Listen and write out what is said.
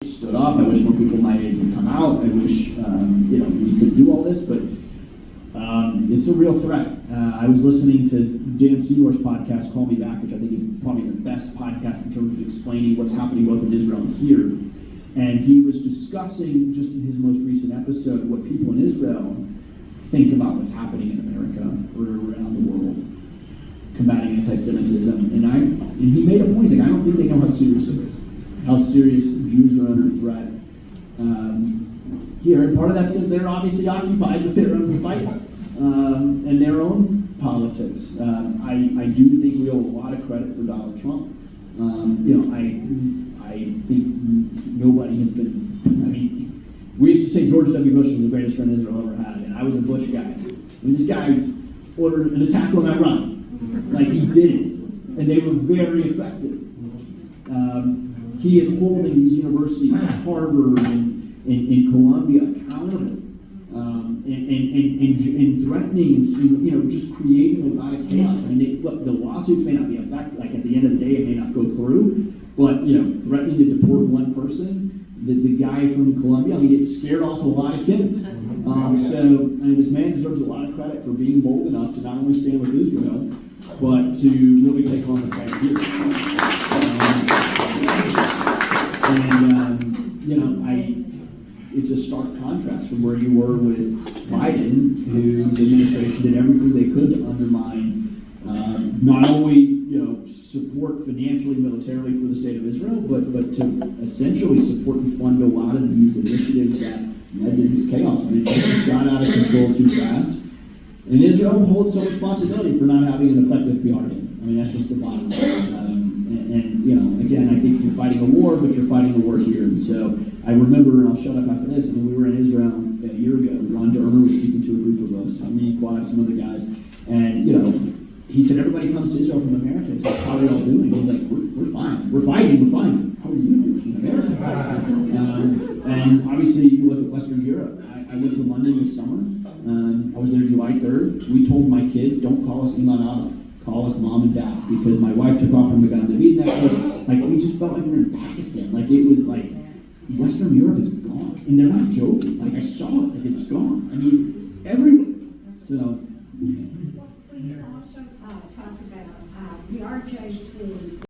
stood up. I wish more people my age would come out. I wish we could do all this, but it's a real threat. I was listening to Dan Seaworth's podcast, Call Me Back, which I think is probably the best podcast in terms of explaining what's happening both in Israel and here. And he was discussing, just in his most recent episode, what people in Israel think about what's happening in America or around the world, combating anti-Semitism. And he made a point, he's like, I don't think they know how serious it is, how serious Jews are under threat here. And part of that's because they're obviously occupied with their own fight and their own politics. I do think we owe a lot of credit for Donald Trump. I think nobody has been, we used to say George W. Bush was the greatest friend Israel ever had, and I was a Bush guy. And this guy ordered an attack on Iran. Like, he did it. And they were very effective. He is holding these universities, Harvard and Columbia, accountable. And threatening and just creating a lot of chaos. Look, the lawsuits may not be effective. Like, at the end of the day, it may not go through. But threatening to deport one person, the guy from Columbia, it scared off a lot of kids. This man deserves a lot of credit for being bold enough to not only stand with Israel, but to really take on the fight here. It's a stark contrast from where you were with Biden, whose administration did everything they could to undermine not only support financially, militarily for the state of Israel, but to essentially support and fund a lot of these initiatives that led to this chaos. It got out of control too fast. And Israel holds some responsibility for not having an effective PR team. That's just the bottom line. Again, I think you're fighting a war, but you're fighting a war here. And so I remember, and I'll shut up after this, we were in Israel a year ago. Ron Dermer was speaking to a group of us, me, Quad, some other guys, and he said, everybody comes to Israel from America. It's like, how are you all doing? He's like, we're fine. We're fighting. We're fine. How are you doing in America? And obviously, you look at Western Europe. I went to London this summer. I was there July 3rd. We told my kid, don't call us Iman Abba. Call us mom and dad. Because my wife took off from the Magan David necklace. We just felt like we were in Pakistan. It was like, Western Europe is gone. And they're not joking. I saw it. It's gone. Everywhere. So... We also talked about the RJC